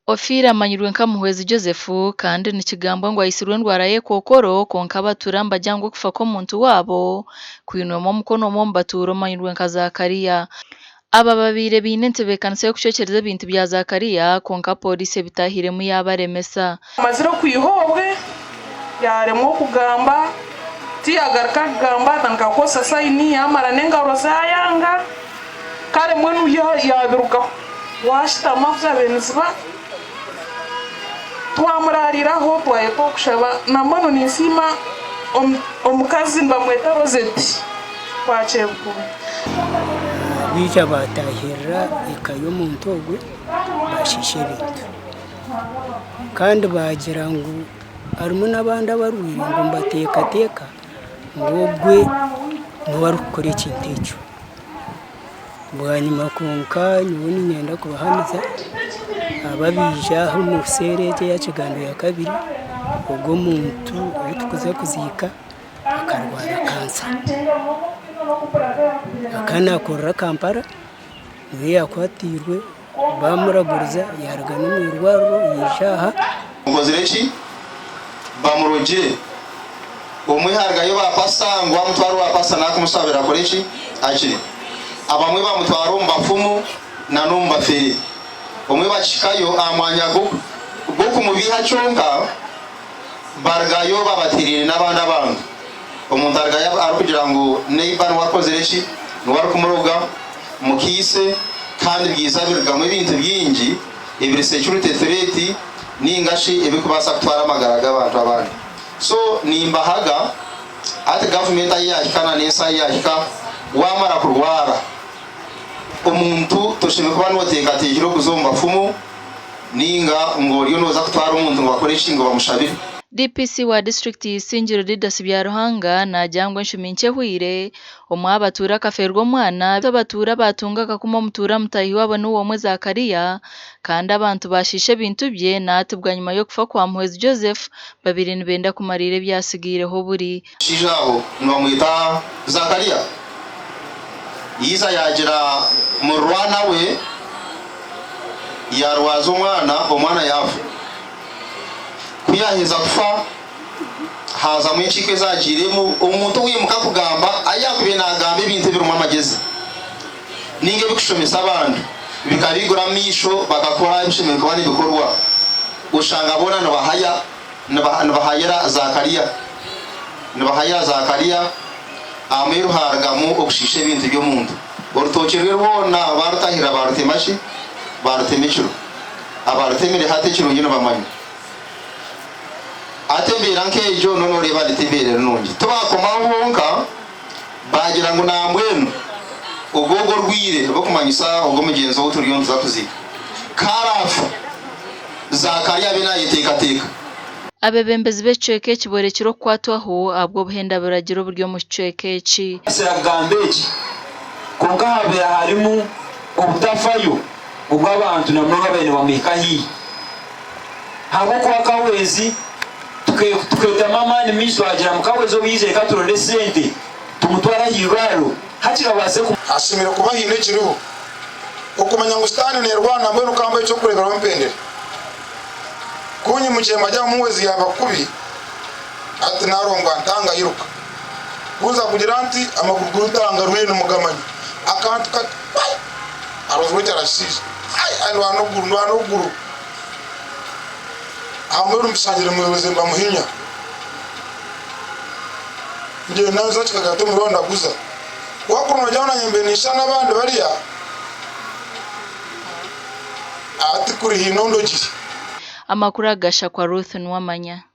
Ofira amanyirwe nkamuhwezi Joseph kandi nikigambwa ngo ayisirwe ndwara ye kokoro konka baturamba jango kufa ko muntu wabo kwinoma mukono mombaturo manyirwe nka Zakariya. Aba babire binentebe kanse yo kucocereza ibintu bya Zakariya konka police bitahire mu yabaremesa maziro kwihobwe yaremwo kugamba tiyagarka kugamba tanka kosa saini amara nengaro zayanga kare mwenu yabiruka washita mafya benziba twamurariraho twayeto kushaba namono nisima omukazi mbamweta Rosette kwachebuku bica batahira ikayo muntu ogwe bashishe bintu kandi bagira ngo arimo nabandi abarwiri ngo mbateka ngogwe ngo barukore ikintecho bwanyuma konka nyubuni nyenda kubahamiza ababija mu serete ya kigando ya kabiri ubwo muntu tukuza kuzika akarwara kansa akana korra Kampala niwe yakwatirwe bamuraguriza yarga n'umurwaro yishaha ngozirechi bamuroje omwe hargayo bapasa ngo amutwaro bapasa nakumusabira korechi akiri abamwe bamutwaro mbafumu na numba feri omwe bachikayo amwanyago boko mubiha chonga bargayo babatirire nabanda bantu omuntu argaya arukugira ngo neighbor wakozerechi nwari kumuroga mukise kandi bwiza birgamwe ibintu byingi ibiri security threat ningashi ebikubasa kutwara amagaraga abantu abandi so nimbahaga ati government ayakana nesa yakika wamara kurwara omuntu toshime kuba noteka tekiro kuzomba fumu ninga ngoriyo noza kutwara umuntu ngo akoresha ngo bamushabire. DPC wa district Isingiro Didas bya Ruhanga na jangwe nshuminche hwire omwabatura kaferwa mwana abatura batungaga kuma mutura mutahi wabo n'uwo mwe Zakariya kandi abantu bashishe bintu bye natubwa nyuma yo kufa kwa muhwezi Joseph babiri nibenda kumarire byasigireho buri shijaho nwamwita Zakariya yiza yagira mu Rwanda we yarwaza umwana yafu kuyaheza kufa haza mwinshi kwezagiremo umuntu wimuka kugamba ayakubiye nagamba ibintu biruma amageze ninge bikushomesa abantu bikabigura misho bagakora ibishimwe kubana ibikorwa ushanga bona nabahayira Zakariya ameru hargamu okushishe ibintu byo muntu orutokirwe rwona barutahira barutemashi barutemiciro abarutemire hate kirungino bamanyi atembera nkejo nono reba litembere nungi tubakomahonka bagira ngo namwenu ugogo rwire bokumanyisa ubwo mugenzo w'uturiyo nzakuzika karafu Zakariya bena yiteka abebembezi beceke kibore kiro kwatwaho abwo buhenda buragira uburyo mu cekeci siragambeji konka habera harimo ubutafayo ubwo abantu namwe bene bamika hi habo kwa kawezi tuketa mama ni miso agira mukawezo bize katurode sente tumutwara hiraro hakira base asimira kuba hinde kiriho ukumanya ngo stane ne Rwanda mbwe nukambaye cyo kurebera mpendere kunyi mukema jya muwezi yabakubi ati narongwa ntanga yiruka buza kugira anti amaguruguru ntanga ruye n'umugamanyi akantu ka arozwe cyarashize anwanoguru amwe rumusangire muyobozi mbamuhinya ngiye nazo kikagato mu Rwanda guza wakuno jana nyembenisha nabandi bariya ati kuri hino ndogiri amakuru agasha kwa Ruth Nwamanya.